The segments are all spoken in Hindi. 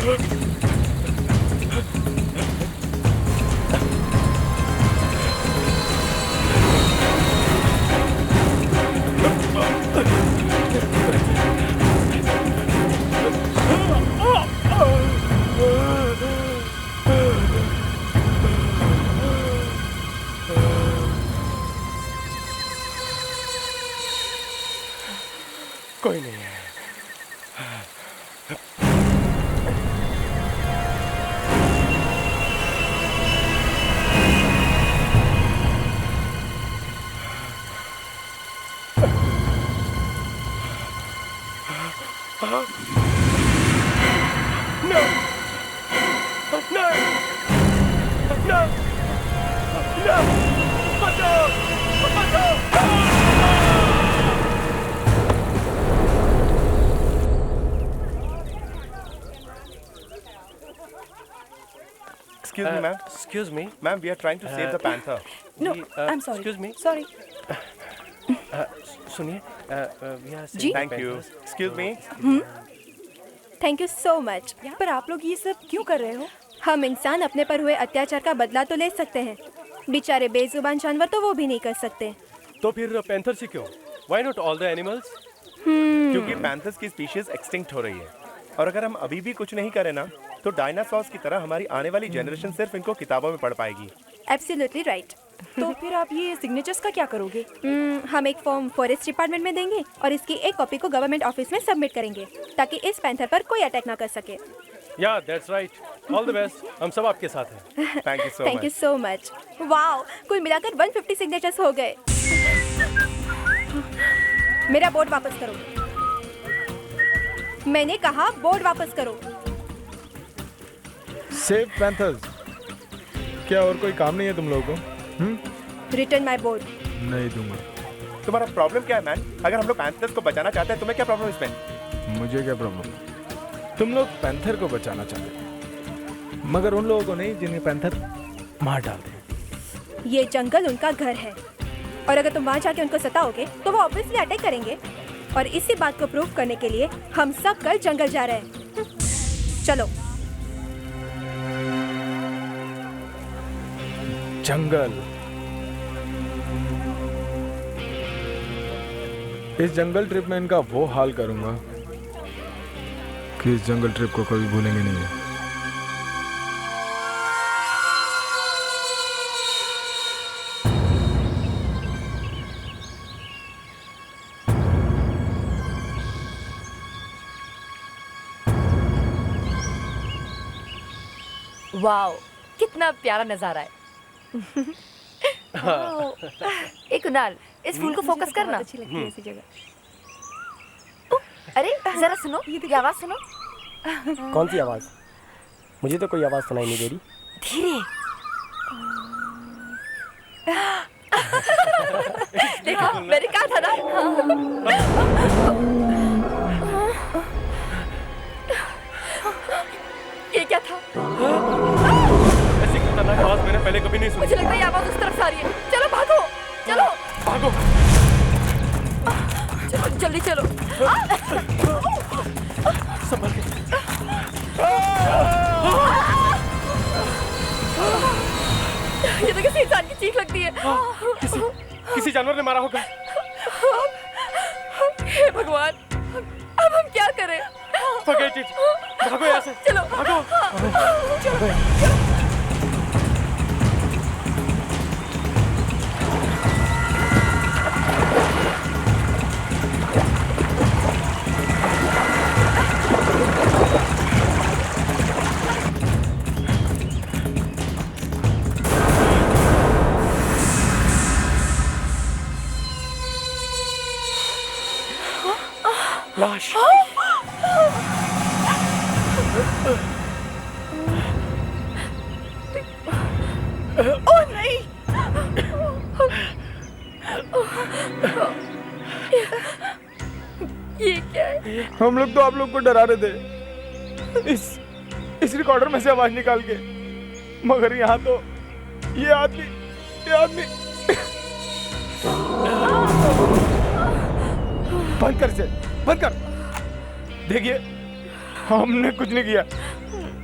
कोई नहीं है। Excuse me, ma'am. Excuse me. Ma'am, we are trying to save the panther. No, I'm sorry. Excuse me. Sorry. सुनिए, we are जी? Thank you. Excuse me. Thank you so much. पर आप लोग ये सब क्यों कर रहे हो? हम इंसान अपने पर हुए अत्याचार का बदला तो ले सकते हैं, बेचारे बेजुबान जानवर तो वो भी नहीं कर सकते। तो फिर पैंथर से क्यों? Why not all the animals? क्योंकि पैंथर्स की स्पीशीज एक्सटिंक्ट हो रही है और अगर हम अभी भी कुछ नहीं करें ना तो डायनासोर्स की तरह हमारी आने वाली जनरेशन सिर्फ इनको किताबों में पढ़ पाएगी। Absolutely right. तो फिर आप ये सिग्नेचर्स का क्या करोगे? हम एक फॉर्म फॉरेस्ट डिपार्टमेंट में देंगे और इसकी एक कॉपी को गवर्नमेंट ऑफिस में सबमिट करेंगे ताकि इस पैंथर पर कोई अटैक ना कर सके। Yeah, that's right. All the best. हम सब आपके साथ हैं। Thank you so much. Wow, कुल मिलाकर 150 सिग्नेचर्स हो गए। मेरा बोर्ड वापस करो। मैंने कहा बोर्ड वापस करो। Save panthers. क्या और कोई काम नहीं है तुम लोगों को? Return my board. नहीं दूंगा। तुम्हारा प्रॉब्लम क्या है मैन? अगर हम लोग पैंथर्स को बचाना चाहते हैं तुम्हें क्या प्रॉब्लम इसमें? मुझे क्या प्रॉब्लम? तुम लोग पैंथर को बचाना चाहते हो मगर उन लोगों को नहीं जिन्हें पैंथर मार डालते हैं। ये जंगल उनका घर है और अगर तुम वहाँ जाके उनको सताओगे तो वो ऑब्वियसली अटैक करेंगे और इसी बात को प्रूव करने के लिए हम सब कल जंगल जा रहे हैं। चलो। जंगल। इस जंगल ट्रिप में इनका वो हाल करूंगा कि इस जंगल ट्रिप को कभी भूलेंगे नहीं। वाओ, कितना प्यारा नजारा है। एक कुणाल, इस फूल को फोकस करना। अच्छी लगती है ऐसी जगह। अरे जरा सुनो, ये आवाज सुनो। कौन सी आवाज? मुझे तो कोई आवाज सुनाई नहीं दे रही। धीरे। देखो, मैंने कहा था ना। ये क्या था? ऐसी खतरनाक आवाज मैंने पहले कभी नहीं सुनी। मुझे लगता है ये आवाज उस तरफ से आ रही है। चलो भागो, चलो भागो। चलो जल्दी चलो। संभल के। ये तो किसी इंसान की चीख लगती है। किसी जानवर ने मारा होगा। हे भगवान, अब हम क्या करें? Forget it. भागो यहाँ से। चलो भागो। लाश। ओह नहीं। ये क्या है? हम लोग तो आप लोग को डरा रहे थे इस रिकॉर्डर में से आवाज निकाल के, मगर यहाँ तो ये आदमी बंद कर इसे, बंद कर। देखिए, हमने कुछ नहीं किया।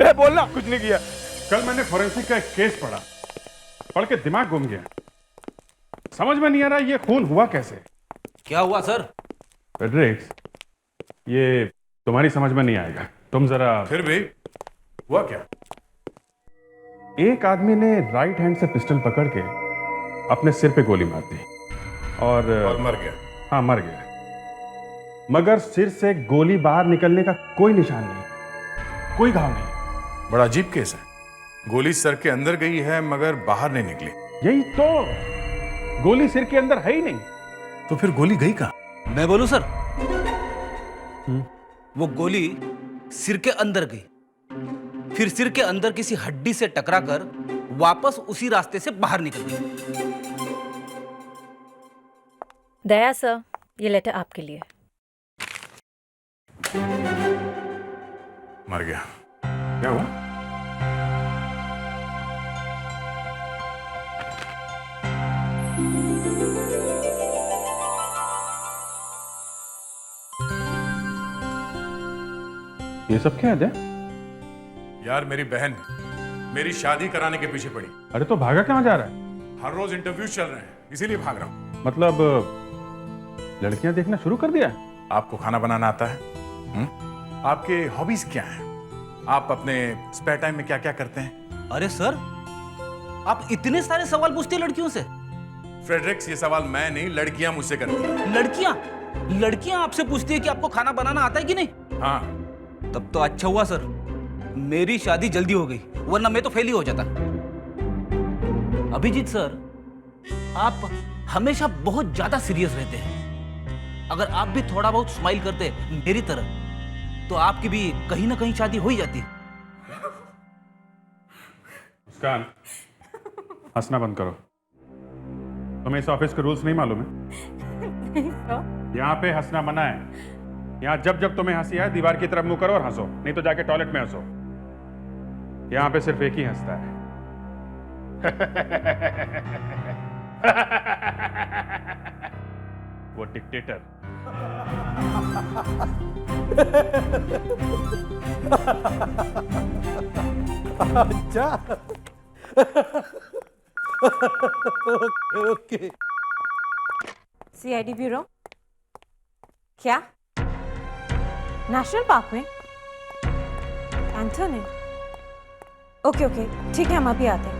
बोलना कुछ नहीं किया। कल मैंने फोरेंसिक का एक केस पढ़ के दिमाग घूम गया। समझ में नहीं आ रहा ये खून हुआ कैसे। क्या हुआ सर? फ्रेडरिक्स, ये तुम्हारी समझ में नहीं आएगा, तुम जरा। फिर भी हुआ क्या? एक आदमी ने राइट हैंड से पिस्टल पकड़ के अपने सिर पे गोली मार दी और मर गया। हाँ, मर गया, मगर सिर से गोली बाहर निकलने का कोई निशान नहीं, कोई घाव नहीं। बड़ा अजीब केस है। गोली सर के अंदर गई है मगर बाहर नहीं निकली। यही तो, गोली सिर के अंदर है ही नहीं। तो फिर गोली गई कहाँ? मैं बोलूं सर? वो गोली सिर के अंदर गई, फिर सिर के अंदर किसी हड्डी से टकराकर वापस उसी रास्ते से बाहर निकल गई। दया सर, ये लेटर आपके लिए। मर गया। क्या हुआ? ये सब क्या है? यार मेरी बहन मेरी शादी कराने के पीछे पड़ी। अरे तो भागा कहाँ जा रहा है? हर रोज इंटरव्यू चल रहे हैं, इसीलिए भाग रहा हूँ। मतलब लड़कियां देखना शुरू कर दिया? आपको खाना बनाना आता है? आपके हॉबीज क्या हैं? आप अपने स्पेयर टाइम में क्या क्या करते हैं? अरे सर, आप इतने सारे सवाल पूछते हैं लड़कियों से। फ्रेडरिक्स, ये सवाल मैं नहीं, लड़कियां मुझसे करती हैं। लड़कियां आपसे पूछती है कि आपको खाना बनाना आता है कि नहीं? हाँ। तब तो अच्छा हुआ सर, मेरी शादी जल्दी हो गई, वरना मैं तो फेल ही हो जाता। अभिजीत सर, आप हमेशा बहुत ज्यादा सीरियस रहते हैं। अगर आप भी थोड़ा बहुत स्माइल करते मेरी तरह, तो आपकी भी कहीं ना कहीं शादी हो ही जाती। मुस्कान, हंसना बंद करो। तुम्हें इस ऑफिस के रूल्स नहीं मालूम है? यहाँ पे हंसना मना है। यहाँ जब जब तुम्हें हंसी आए दीवार की तरफ मुंह करो और हंसो, नहीं तो जाके टॉयलेट में हंसो। यहाँ पे सिर्फ एक ही हंसता है। वो डिक्टेटर। अच्छा। ओके। CID bureau. क्या? नेशनल पार्क में? एंथोनी? ओके ओके, ठीक है, हम अभी आते हैं।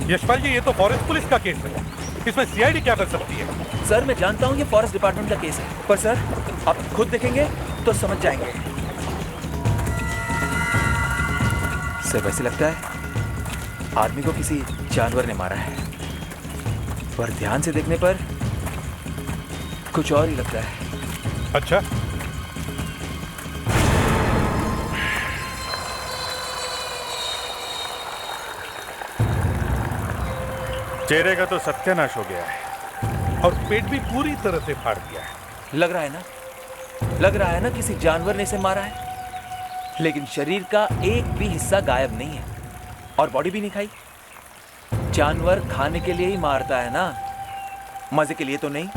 यशपाल जी, ये तो फॉरेस्ट पुलिस का केस है, इसमें सीआईडी क्या कर सकती है? सर, मैं जानता हूँ ये फॉरेस्ट डिपार्टमेंट का केस है, पर सर आप खुद देखेंगे तो समझ जाएंगे। सर, वैसे लगता है आदमी को किसी जानवर ने मारा है, पर ध्यान से देखने पर कुछ और ही लगता है। अच्छा, चेहरे का तो सत्यानाश हो गया है और पेट भी पूरी तरह से फाड़ दिया है। लग रहा है ना किसी जानवर ने इसे मारा है, लेकिन शरीर का एक भी हिस्सा गायब नहीं है और बॉडी भी नहीं खाई। जानवर खाने के लिए ही मारता है ना, मजे के लिए तो नहीं।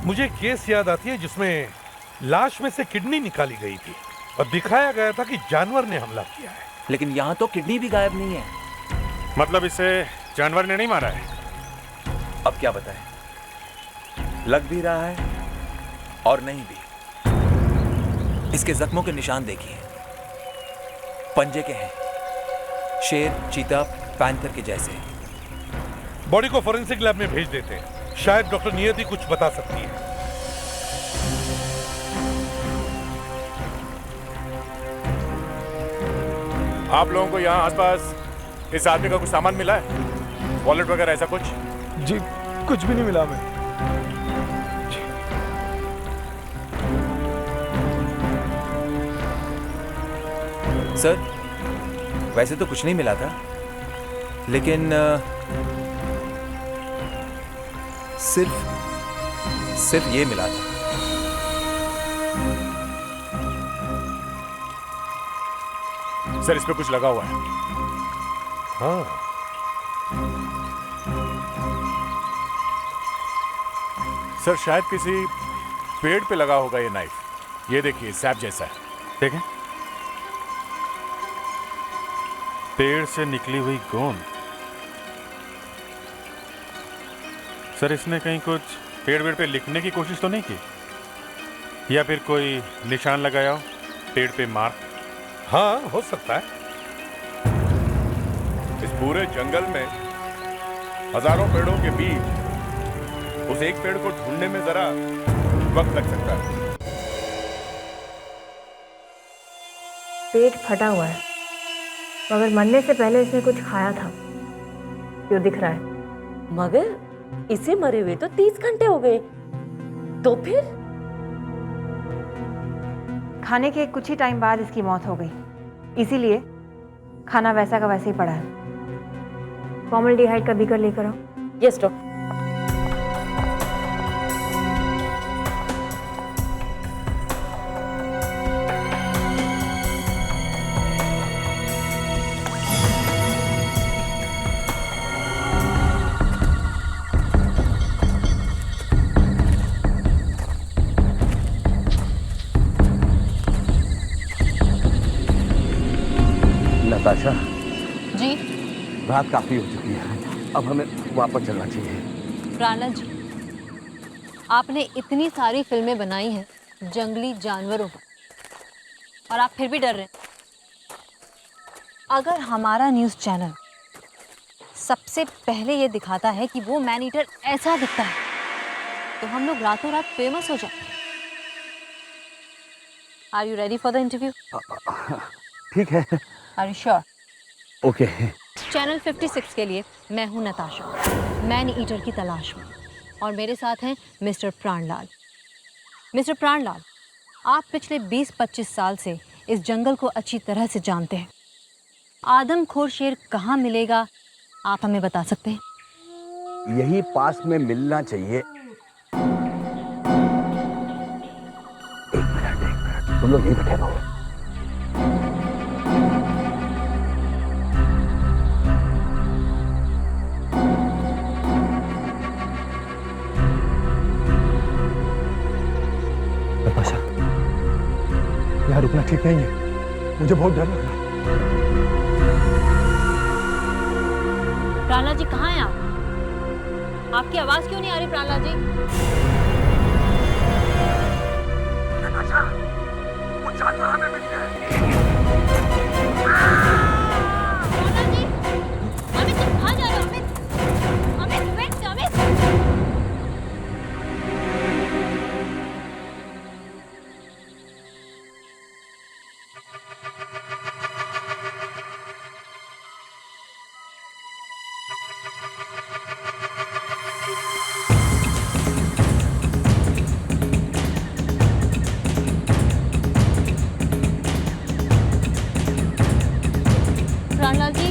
मुझे केस याद आती है जिसमें लाश में से किडनी निकाली गई थी और दिखाया गया था कि जानवर ने हमला किया है, लेकिन यहाँ तो किडनी भी गायब नहीं है। मतलब इसे जानवर ने नहीं मारा है? अब क्या बताएं, लग भी रहा है और नहीं भी। इसके जख्मों के निशान देखिए, पंजे के हैं, शेर, चीता, पैंथर के जैसे। बॉडी को फोरेंसिक लैब में भेज देते हैं, शायद डॉक्टर नियति कुछ बता सकती है। आप लोगों को यहाँ आसपास इस आदमी का कुछ सामान मिला है? वॉलेट वगैरह ऐसा कुछ? जी कुछ भी नहीं मिला हमें। सर, वैसे तो कुछ नहीं मिला था, लेकिन सिर्फ ये मिला था। सर, इस पे कुछ लगा हुआ है। हाँ, सर शायद किसी पेड़ पे लगा होगा ये नाइफ। ये देखिए सैप जैसा है। देखें, पेड़ से निकली हुई गोंद। सर इसने कहीं कुछ पेड़ वेड़ पे लिखने की कोशिश तो नहीं की, या फिर कोई निशान लगाया हो पेड़ पे मार्क? हाँ, हो सकता है। इस पूरे जंगल में हजारों पेड़ों के बीच उस एक पेड़ को ढूंढने में जरा वक्त लग सकता है। पेट फटा हुआ है, मगर मरने से पहले इसने कुछ खाया था, जो दिख रहा है। मगर इसे मरे हुए तो 30 घंटे हो गए, तो फिर? खाने के कुछ ही टाइम बाद इसकी मौत हो गई, इसीलिए खाना वैसा का वैसे ही पड़ा है। फॉर्मल्डिहाइड का बीकर लेकर आओ। Yes doctor. नताशा जी रात काफी हो चुकी है, अब हमें वापस चलना चाहिए। प्राणा जी, आपने इतनी सारी फिल्में बनाई हैं जंगली जानवरों पर, और आप फिर भी डर रहे हैं। अगर हमारा न्यूज़ चैनल सबसे पहले ये दिखाता है कि वो मैन ईटर ऐसा दिखता है, तो हम लोग रातों रात फेमस हो जाते हैं। Are you ready for the interview? ठीक है। Are you sure? Okay. Channel 56 के लिए मैं हूं नताशा, मैन ईटर की तलाश में, और मेरे साथ हैं मिस्टर प्राणलाल। मिस्टर प्राणलाल, आप पिछले 20-25 साल से इस जंगल को अच्छी तरह से जानते हैं। आदमखोर शेर कहाँ मिलेगा, आप हमें बता सकते हैं? यही पास में मिलना चाहिए। एक मिनट, तुम लोग यहीं बैठे रहो। यहाँ रुकना ठीक नहीं है, मुझे बहुत डर लग रहा है। प्राणलाल जी कहाँ हैं आप? आपकी आवाज क्यों नहीं आ रही प्राणलाल जी? नताशा, वो जानवर हमें मिल गया है। प्राणलाल जी, अमित तुम कहाँ जा रहे हो? अमित, वेट, अमित। प्राणलाल जी,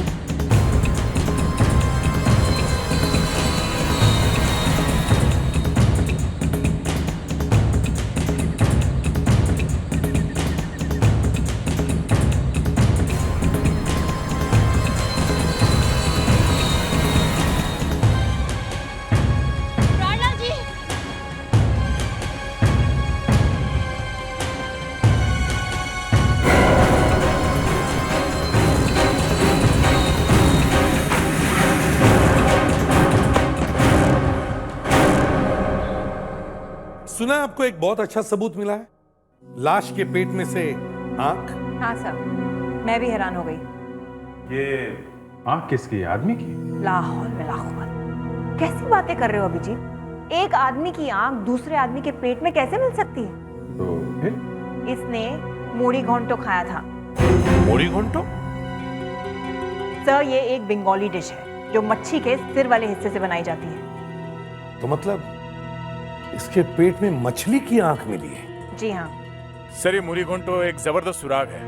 प्राणलाल जी, सुना है आपको एक बहुत अच्छा सबूत मिला है, लाश के पेट में से आंख। हाँ सर, मैं भी हैरान हो गई। ये आंख किसकी है? आदमी की? लाहौल में लाहौल, कैसी बातें कर रहे हो अभिजीत? एक आदमी की आंख दूसरे आदमी के पेट में कैसे मिल सकती है? तो फिर? इसने मूढ़ी घोंटो खाया था। मोरी घोंटो? सर, ये एक बंगाली डिश है जो मच्छी के सिर वाले हिस्से से बनाई जाती है। तो मतलब इसके पेट में मछली की आंख मिली है? जी हाँ सर, ये मुरी घोंटो एक जबरदस्त सुराग है।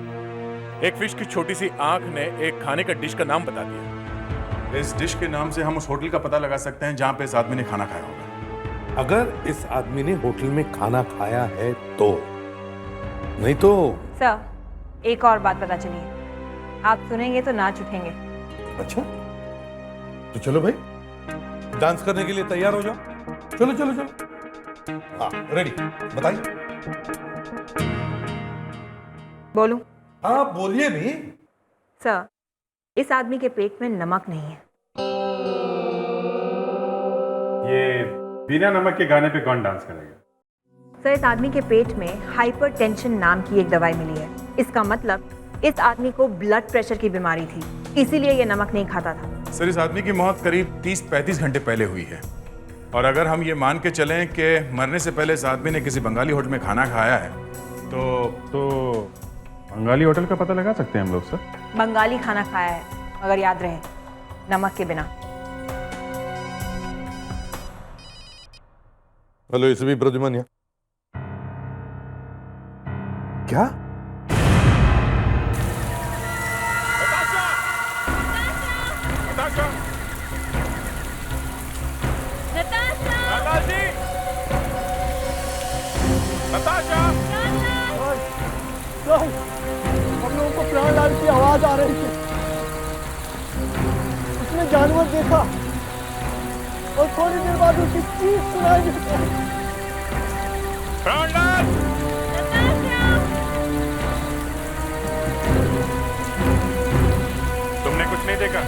एक फिश की छोटी सी आंख ने एक खाने का डिश का नाम बता दिया। इस डिश के नाम से हम उस होटल का पता लगा सकते हैं जहां पे इस आदमी ने खाना खाया होगा। अगर इस आदमी ने होटल में खाना खाया है तो, नहीं तो। सर, एक और बात पता चली है, आप सुनेंगे तो नाच उठेंगे। अच्छा, तो चलो भाई, डांस करने के लिए तैयार हो जाओ। चलो चलो चलो। हाँ, रेडी, बताइए। बोलूं? हाँ बोलिए भी। सर, इस आदमी के पेट में नमक नहीं है। ये बिना नमक के गाने पे कौन डांस करेगा? सर, इस आदमी के पेट में हाइपरटेंशन नाम की एक दवाई मिली है। इसका मतलब इस आदमी को ब्लड प्रेशर की बीमारी थी, इसीलिए ये नमक नहीं खाता था। सर, इस आदमी की मौत करीब 30-35 घंटे पहले हुई है। और अगर हम ये मान के चलें कि मरने से पहले इस आदमी ने किसी बंगाली होटल में खाना खाया है तो बंगाली होटल का पता लगा सकते हैं हम लोग सर? बंगाली खाना खाया है, मगर याद रहे, नमक के बिना। हेलो, इसे भी प्रद्युमन क्या? हम लोगों को प्राणलाल की आवाज आ रही थी। उसने जानवर देखा और थोड़ी देर बाद उसकी चीख सुनाई दी। प्राणलाल! तुमने कुछ नहीं देखा?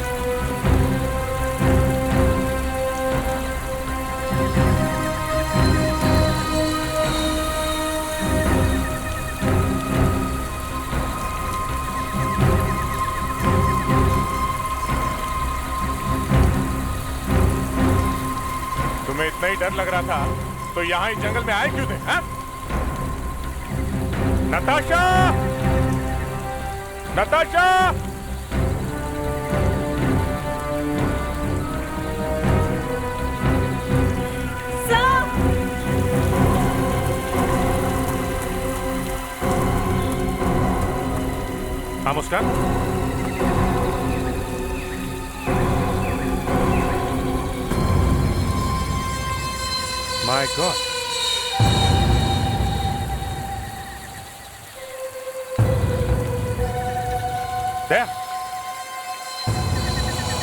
तुम्हें इतना ही डर लग रहा था तो यहाँ ही जंगल में आए क्यों थे? हैं? नताशा! नताशा! हाँ मुस्कान? My God. There.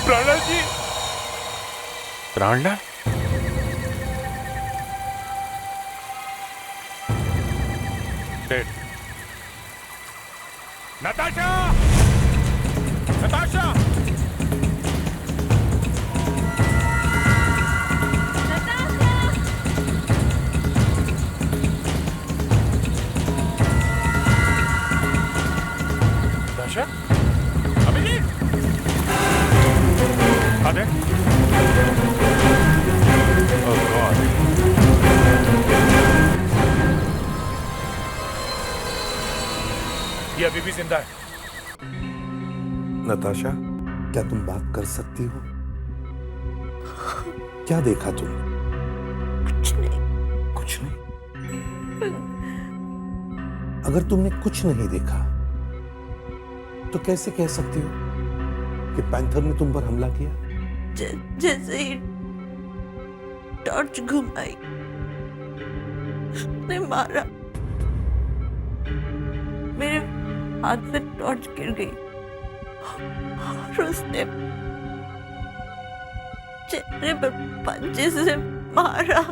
Pranlal ji. Pranlal? Dead. Natasha! Natasha! Abhijit! आदे? Oh God! ये अभी भी जिंदा है। नताशा, क्या तुम बात कर सकती हो? क्या देखा तुमने? कुछ नहीं। कुछ नहीं? अगर तुमने कुछ नहीं देखा तो कैसे कह सकती हो कि पैंथर ने तुम पर हमला किया? जैसे ही टॉर्च घुमाई उसने मारा, मेरे हाथ से टॉर्च गिर गई और उसने चेहरे पर पंजे से मारा।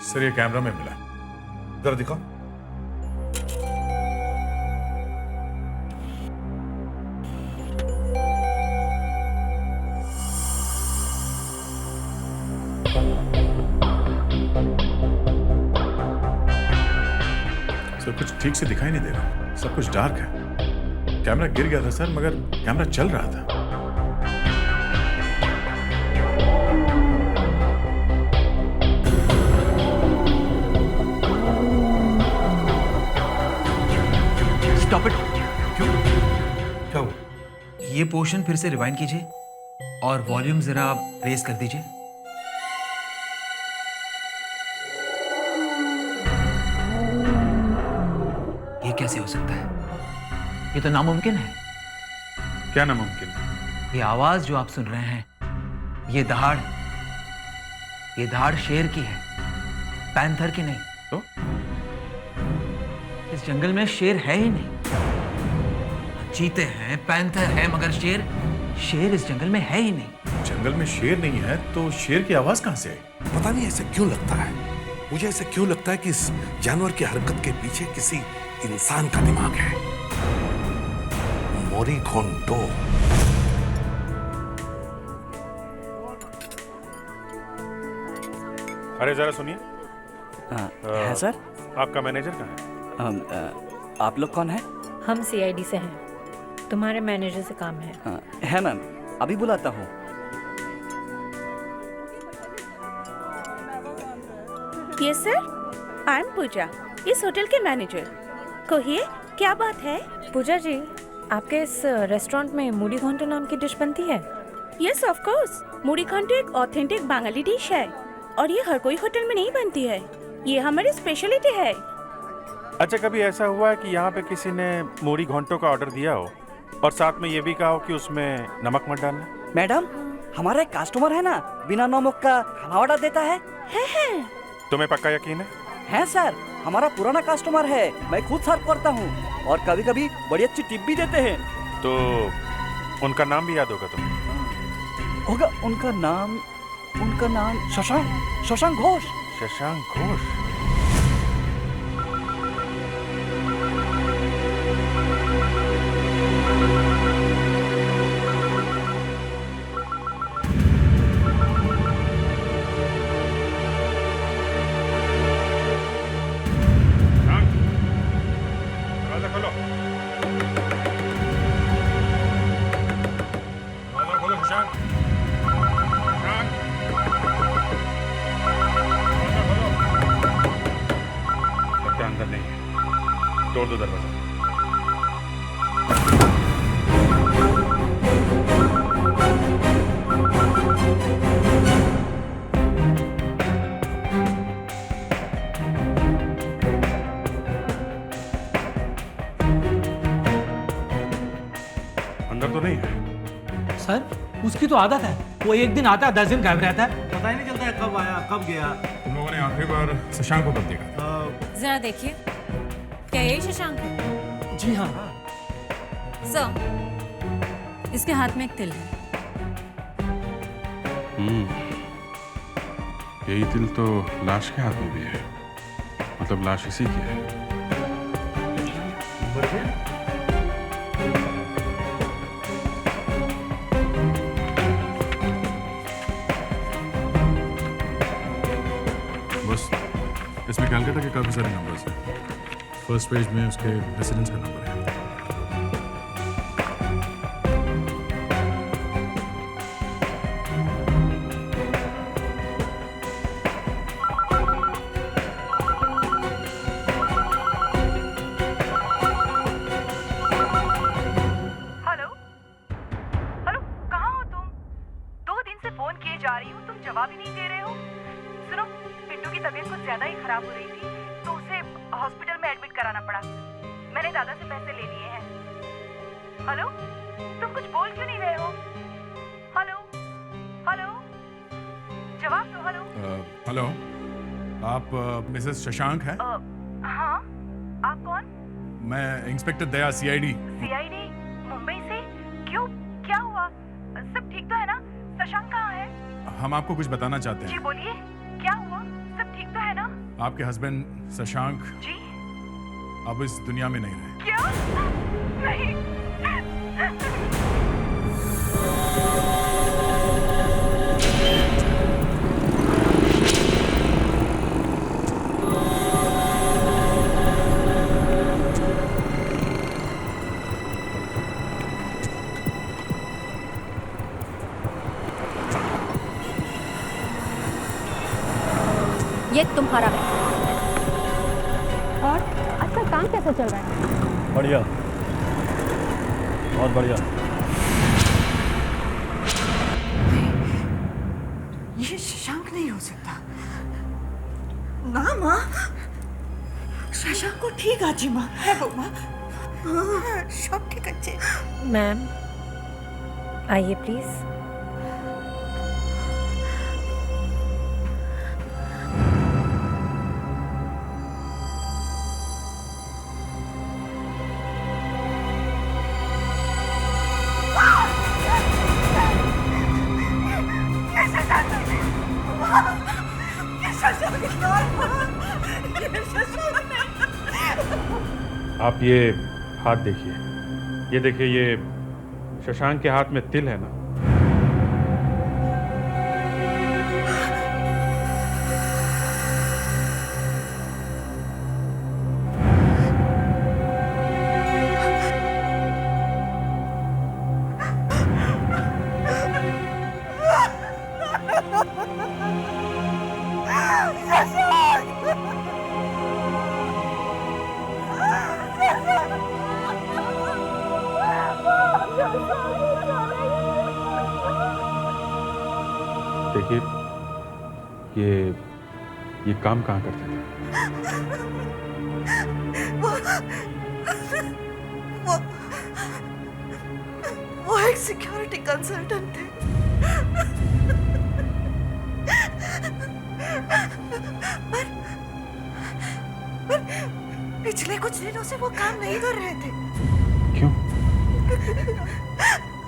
सर, ये कैमरा में मिला। जरा दिखाओ। सर, कुछ ठीक से दिखाई नहीं दे रहा, सब कुछ डार्क है। कैमरा गिर गया था सर, मगर कैमरा चल रहा था। Stop it. क्यों? क्या हुआ? ये पोर्शन फिर से रिवाइंड कीजिए और वॉल्यूम जरा आप रेज कर दीजिए। ये कैसे हो सकता है? ये तो नामुमकिन है। क्या नामुमकिन? ये आवाज जो आप सुन रहे हैं, ये दहाड़ शेर की है, पैंथर की नहीं। तो इस जंगल में शेर है ही नहीं। चीते हैं, पैंथर है, मगर शेर इस जंगल में है ही नहीं। जंगल में शेर नहीं है तो शेर की आवाज कहां से आई? पता नहीं ऐसा क्यों लगता है, मुझे ऐसा क्यों लगता है कि इस जानवर की हरकत के पीछे किसी इंसान का दिमाग है। मोरीघोंटो। अरे जरा सुनिए। है सर। आपका मैनेजर कहाँ है? आप लोग कौन है? हम सीआईडी से हैं। तुम्हारे मैनेजर से काम है। है मैम, अभी बुलाता हूँ। यस सर, आई एम पूजा, इस होटल के मैनेजर। कहिए क्या बात है? पूजा जी, आपके इस रेस्टोरेंट में मूढ़ी घोंटो नाम की डिश बनती है? यस ऑफ कोर्स, मूढ़ी घोंटो एक ऑथेंटिक बंगाली डिश है और ये हर कोई होटल में नहीं बनती है। ये हमारी स्पेशलिटी है। अच्छा, कभी ऐसा हुआ है कि यहाँ पे किसी ने मूढ़ी घोंटो का ऑर्डर दिया हो और साथ में ये भी कहा हो कि उसमें नमक मत डालना? मैडम, हमारा एक कस्टमर है ना, बिना नमक का खाना ऑर्डर देता है। तुम्हें पक्का यकीन है? है सर, हमारा पुराना कस्टमर है, मैं खुद सर्व करता हूँ और कभी कभी बड़ी अच्छी टिप भी देते हैं। तो उनका नाम भी याद होगा तुम्हें? होगा। उनका नाम शशांक घोष। शशांक घोष। तोड़ दो दरवाजा। अंदर तो नहीं है? सर, उसकी तो आदत है, वो एक दिन आता है 10 दिन गायब रहता है, पता ही नहीं चलता है कब आया कब गया। तुम लोगों ने आखिरी बार शशांक को कब देखा? जरा देखिए, क्या यही शशांक है? जी हाँ। सर, इसके हाथ में एक तिल है। यही तिल तो लाश के हाथ में भी है, मतलब लाश इसी की है। बस इसमें कैलकाटा के काफी सारे नंबर्स हैं। फर्स्ट पेज में उसके रेसिडेंस का नंबर है। हेलो हेलो, कहाँ हो तुम? 2 दिन से फोन किए जा रही हूँ, तुम जवाब ही नहीं दे रहे हो। सुनो, पिंटू की तबीयत कुछ ज्यादा ही खराब हो रही थी तो उसे हॉस्पिटल में एडमिट कराना पड़ा। मैंने दादा से पैसे ले लिए हैं। हेलो, तुम कुछ बोल क्यों नहीं रहे हो? हेलो हेलो, जवाब दो। हेलो हेलो, आप मिसेस शशांक हैं? हाँ, आप कौन? मैं इंस्पेक्टर दया, सीआईडी। सीआईडी मुंबई से? क्यों, क्या हुआ? सब ठीक तो है ना? शशांक कहाँ है? हम आपको कुछ बताना चाहते जी हैं। बोलिए, क्या हुआ? सब ठीक तो है ना? आपके हस्बैंड शशांक जी अब इस दुनिया में नहीं रहे। क्या? नहीं। ये तुम्हारा है। और आजकल काम कैसा चल रहा है? बढ़िया, बहुत बढ़िया। ये शशांक नहीं हो सकता ना माँ। शशांक को ठीक आजी माँ है वो माँ। सब ठीक अच्छे। मैम, आइए प्लीज। आप ये हाथ देखिए, ये देखिए, ये शशांक के हाथ में तिल है ना? देखिए, ये काम कहाँ करते थे? वो एक सिक्योरिटी कंसल्टेंट थे। पर पिछले कुछ दिनों से वो काम नहीं कर रहे थे। क्यों?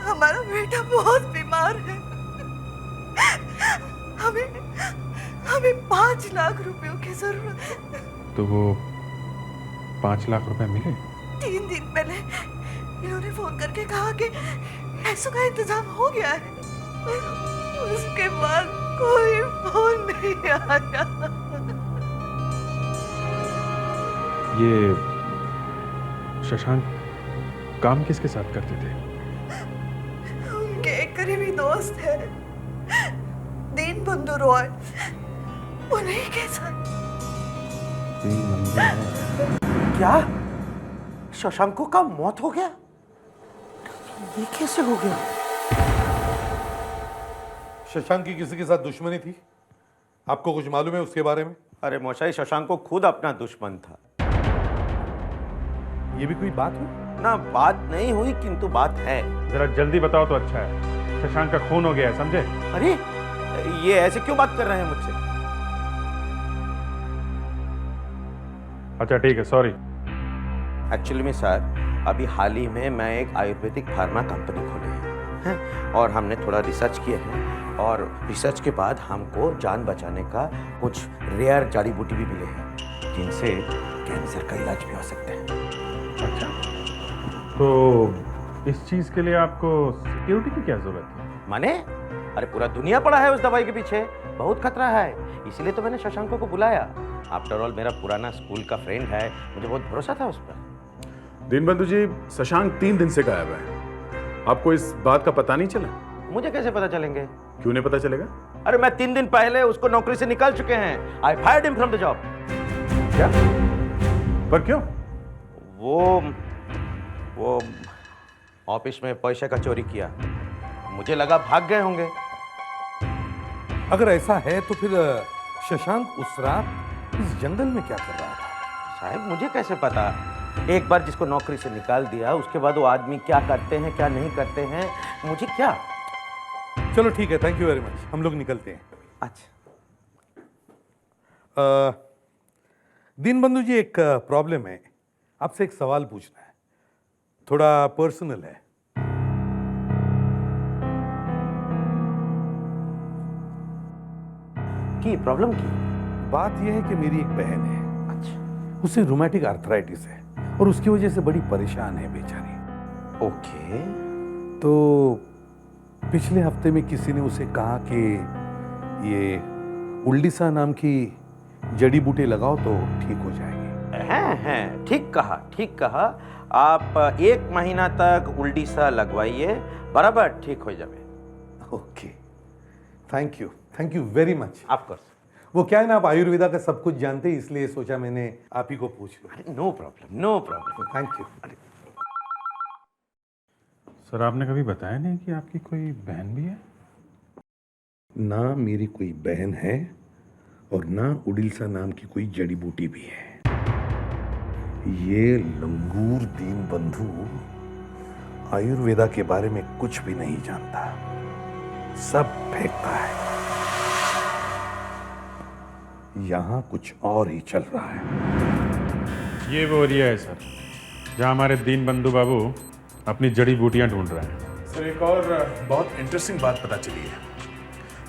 हमारा बेटा बहुत बीमार है। हमें 5 लाख रुपयों की जरूरत है। तो वो 5 लाख रुपए मिले? 3 दिन पहले इन्होंने फोन करके कहा कि पैसों का इंतजाम हो गया है। उसके बाद कोई फोन नहीं आया। ये शशांक काम किसके साथ करते थे? उनके एक करीबी दोस्त है, दीनबंधु रॉय, उन्हीं के साथ। क्या शशांको का मौत हो गया? ये कैसे हो गया? शशांक की किसी के साथ दुश्मनी थी? आपको कुछ मालूम है उसके बारे में? अरे मौशाई, शशांक को खुद अपना दुश्मन था। ये भी कोई बात हुई? ना, बात नहीं हुई किंतु बात है। जरा जल्दी बताओ तो अच्छा है। शशांक का खून हो गया है, समझे? अरे ये ऐसे क्यों बात कर रहे हैं मुझसे? अच्छा ठीक है, सॉरी। एक्चुअली में सर, अभी हाल ही में मैं एक आयुर्वेदिक फार्मा कंपनी खोले हैं और हमने थोड़ा रिसर्च किए हैं और रिसर्च के बाद हमको जान बचाने का कुछ रेयर जड़ी बूटी भी मिले हैं जिनसे कैंसर का इलाज भी हो सकता है। अच्छा, तो इस चीज के लिए आपको सिक्योरिटी की क्या जरूरत है? माने? अरे पूरा दुनिया पड़ा है उस दवाई के पीछे, बहुत खतरा है, इसीलिए तो मैंने शशांको को बुलाया। आफ्टर ऑल मेरा पुराना स्कूल का फ्रेंड है, मुझे बहुत भरोसा था उस पर। दीनबंधु जी, शशांक 3 दिन से गायब है। आपको इस बात का पता नहीं चला? मुझे कैसे पता चलेंगे? क्यों नहीं पता चलेगा? अरे मैं 3 दिन पहले उसको नौकरी से निकाल चुके हैं। I fired him from the job. क्या? पर क्यों? वो ऑफिस में पैसे का चोरी किया, मुझे लगा भाग गए होंगे। अगर ऐसा है तो फिर शशांक उस रात इस जंगल में क्या कर रहा था? साहब मुझे कैसे पता? एक बार जिसको नौकरी से निकाल दिया उसके बाद वो आदमी क्या करते हैं क्या नहीं करते हैं मुझे क्या। चलो ठीक है, थैंक यू वेरी मच, हम लोग निकलते हैं। अच्छा दीनबंधु जी, एक प्रॉब्लम है, आपसे एक सवाल पूछना है, थोड़ा पर्सनल है। की प्रॉब्लम की बात यह है कि मेरी एक बहन है। अच्छा। उसे रूमेटिक आर्थराइटिस है और उसकी वजह से बड़ी परेशान है बेचारी। ओके। तो पिछले हफ्ते में किसी ने उसे कहा कि ये उल्डीसा नाम की जड़ी बूटी लगाओ तो ठीक हो जाएगी। हैं, ठीक कहा। आप 1 महीना तक उल्डीसा लगवाइए, बराबर ठीक हो जाए। Okay, thank you very much. Of course. वो क्या है ना, आप आयुर्वेदा का सब कुछ जानते हैं, इसलिए सोचा मैंने आप ही को पूछ लूं। No problem. Thank you. Sir, आपने कभी बताया नहीं कि आपकी कोई बहन भी है? ना मेरी कोई बहन है और ना उड़ीसा नाम की कोई जड़ी बूटी भी है। ये लंगूर दीनबंधु आयुर्वेदा के बारे में कुछ भी नहीं जानता, सब फेंकता है। यहां कुछ और ही चल रहा है। ये वो एरिया है सर, जहां हमारे दीनबंधु बाबू अपनी जड़ी बूटियां ढूंढ रहे हैं। सर, एक और बहुत इंटरेस्टिंग बात पता चली है।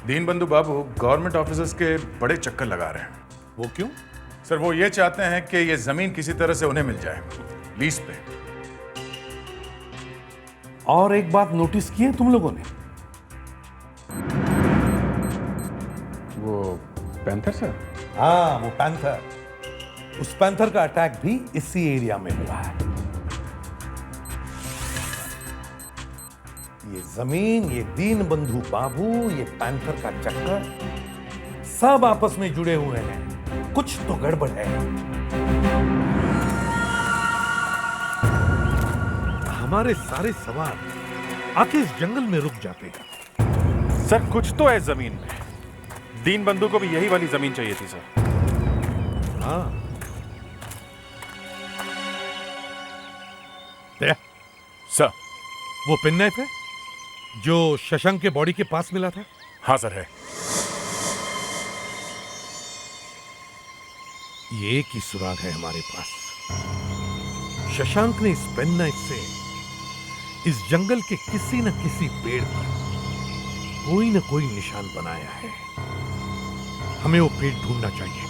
दीनबंधु बाबू गवर्नमेंट ऑफिसर्स के बड़े चक्कर लगा रहे हैं। वो क्यों? सर, वो ये चाहते हैं कि ये जमीन किसी तरह से उन्हें मिल जाए। 20 पे। और एक बात नोटिस की है तुम लोगों ने? वो पैंथर सर? हाँ, वो पैंथर। उस पैंथर का अटैक भी इसी एरिया में हुआ है। ये जमीन, ये दीनबंधु बाबू, ये पैंथर का चक्कर सब आपस में जुड़े हुए हैं। कुछ तो गड़बड़ है। हमारे सारे सवार आके इस जंगल में रुक जाते हैं। सर कुछ तो है जमीन में। दीन बंधु को भी यही वाली जमीन चाहिए थी सर। हाँ, सर वो पेन नाइफ है जो शशांक के बॉडी के पास मिला था? हाँ सर, है। ये एक ही सुराग है हमारे पास। शशांक ने इस पेन नाइफ से इस जंगल के किसी न किसी पेड़ पर कोई न कोई निशान बनाया है। हमें वो पेड़ ढूंढना चाहिए।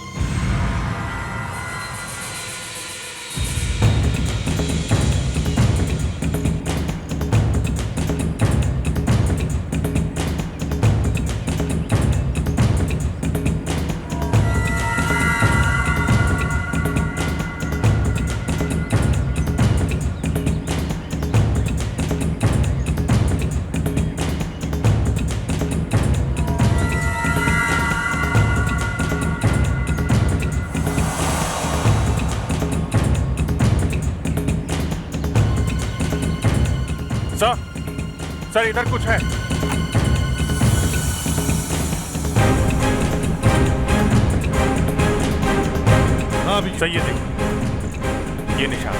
सर इधर कुछ है। हाँ भी सही है, देखिए ये निशान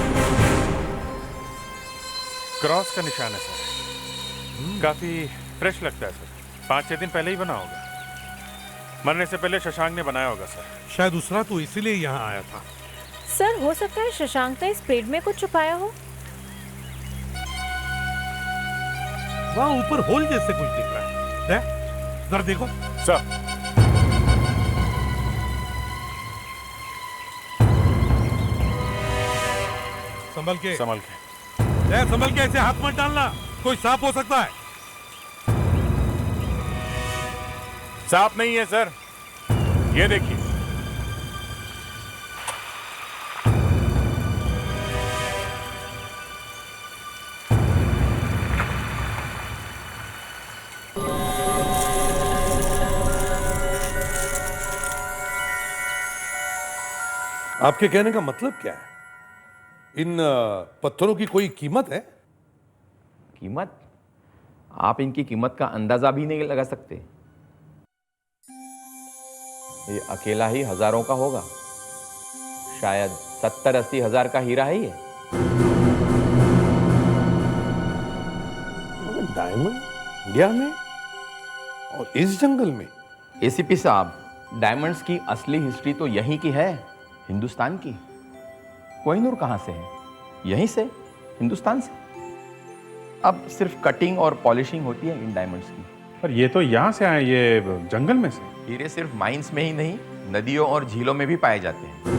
क्रॉस का निशान है सर। काफी फ्रेश लगता है सर। 5-6 दिन पहले ही बना होगा। मरने से पहले शशांक ने बनाया होगा सर। शायद दूसरा तो इसीलिए यहाँ आया था। सर हो सकता है शशांक ने इस पेड़ में कुछ छुपाया हो। वहाँ ऊपर होल जैसे कुछ दिख रहा है। जरा देखो सर। संभल के, संभल के, संभल के। ऐसे हाथ मत डालना, कोई सांप हो सकता है। सांप नहीं है सर, ये देखिए। आपके कहने का मतलब क्या है? इन पत्थरों की कोई कीमत है? कीमत? आप इनकी कीमत का अंदाजा भी नहीं लगा सकते। ये अकेला ही हजारों का होगा। शायद 70-80 हजार का हीरा है ये। डायमंड इंडिया में और इस जंगल में? एसीपी साहब, डायमंड्स की असली हिस्ट्री तो यहीं की है, हिंदुस्तान की। कोहिनूर कहां से है? यहीं से, हिंदुस्तान से। अब सिर्फ कटिंग और पॉलिशिंग होती है इन डायमंड्स की। पर ये तो यहां से आए, ये जंगल में से। हीरे सिर्फ माइंस में ही नहीं, नदियों और झीलों में भी पाए जाते हैं।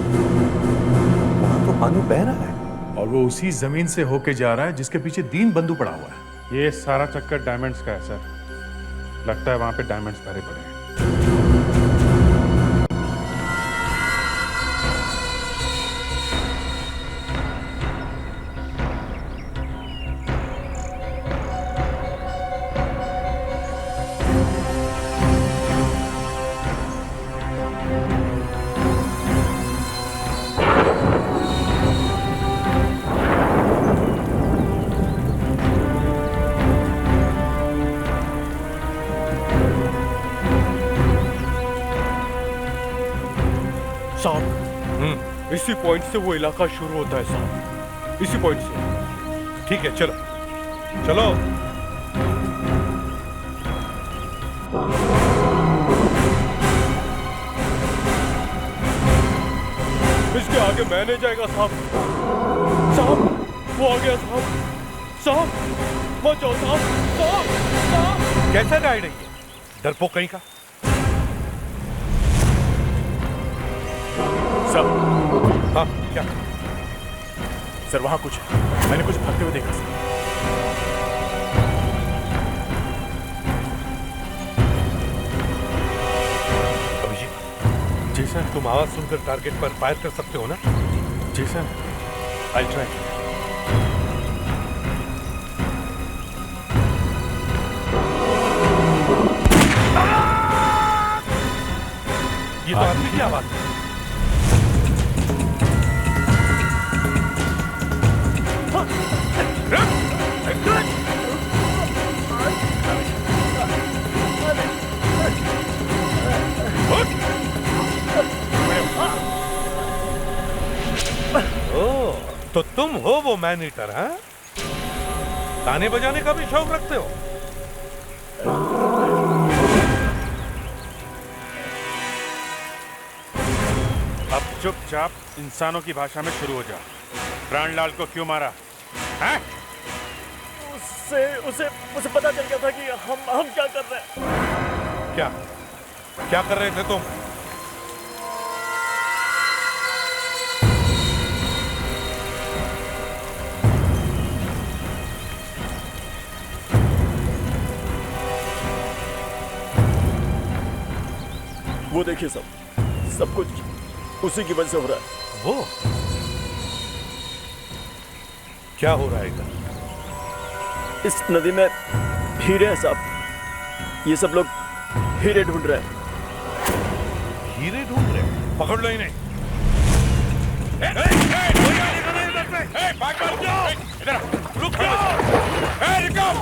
वहां तो पानी बह रहा है और वो उसी जमीन से होके जा रहा है जिसके पीछे दीन बंधु पड़ा हुआ है। ये सारा चक्कर डायमंड्स का है सर। लगता है वहां पे डायमंड्स भरे पड़े हैं। साहब, इसी पॉइंट से वो इलाका शुरू होता है साहब, इसी पॉइंट से। ठीक है, चलो चलो। इसके आगे मैं नहीं जाएगा साहब। साहब, वो आ गया साहब। साहब, बचाओ साहब। साहब, साहब। कैसा गाइड है ये? डरपोक कहीं का। सब। हाँ, क्या? सर वहां कुछ है, मैंने कुछ भागते हुए देखा सर। जी सर। तुम आवाज सुनकर टारगेट पर फायर कर सकते हो ना? जी सर, आई ट्राई। ये तो आदमी की आवाज है। तो तुम हो वो मैन ईटर, हाँ? गाने बजाने का भी शौक रखते हो? अब चुपचाप इंसानों की भाषा में शुरू हो जा। प्राणलाल को क्यों मारा? हैं? उसे पता चल गया था कि हम क्या कर रहे हैं। क्या कर रहे थे तुम? वो देखिए सब कुछ उसी की वजह से हो रहा है। वो क्या हो रहा है इधर? इस नदी में हीरे हैं साहब। ये सब लोग हीरे ढूंढ रहे हैं। हीरे ढूंढ रहे हैं? पकड़ लो इन्हें। रुक जाओ।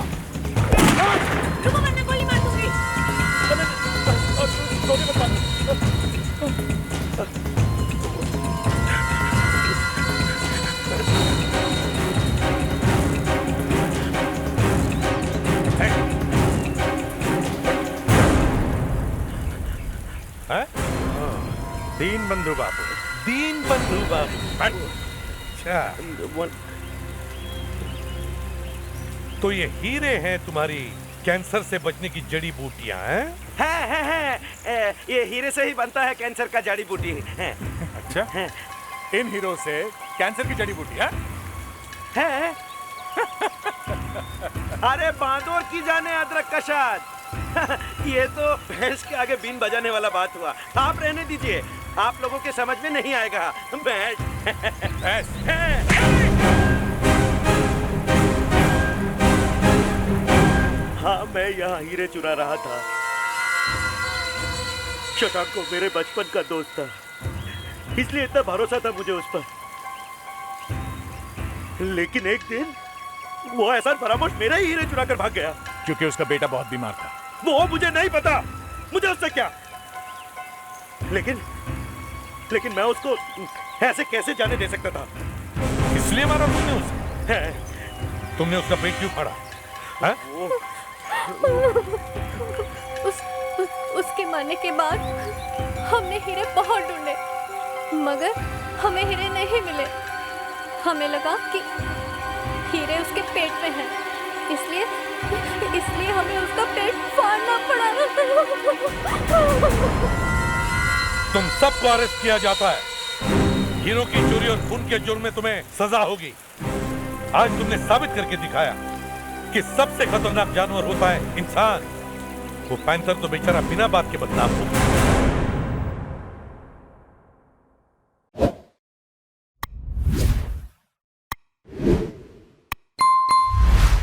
रुको वरना गोली मार दूंगी। दीन बंधु बाबू। दीन बंधु बाबू। अच्छा, तो ये हीरे हैं तुम्हारी कैंसर से बचने की जड़ी बूटियां हैं? है। ये हीरे से ही बनता है कैंसर का जड़ी बूटी है। अच्छा, इन हीरो से कैंसर की जड़ी बूटी है? अरे बांदोर की जाने अदरक का शाद। ये तो भैंस के आगे बीन बजाने वाला बात हुआ। आप रहने दीजिए, आप लोगों के समझ में नहीं आएगा। बैठ। हाँ, मैं यहाँ हीरे चुरा रहा था। शशांक को मेरे बचपन का दोस्त था, इसलिए इतना भरोसा था मुझे उस पर। लेकिन एक दिन वो एहसान फरामोश मेरा ही हीरे चुरा कर भाग गया। क्योंकि उसका बेटा बहुत बीमार था। वो मुझे नहीं पता, मुझे उससे क्या। लेकिन मैं उसको ऐसे कैसे जाने दे सकता था? इसलिए मारा तुमने उसे? तुमने उसका पेट क्यों फाड़ा? उसके मरने के बाद हमने हीरे बहुत ढूंढे, मगर हमें हीरे नहीं मिले। हमें लगा कि हीरे उसके पेट में हैं, इसलिए हमें उसका पेट फाड़ना पड़ा। तुम सबको अरेस्ट किया जाता है। हीरो की चोरी और खून के जुर्म में तुम्हें सजा होगी। आज तुमने साबित करके दिखाया कि सबसे खतरनाक जानवर होता है इंसान। वो पैंथर तो बेचारा बिना बात के बदनाम हो गया।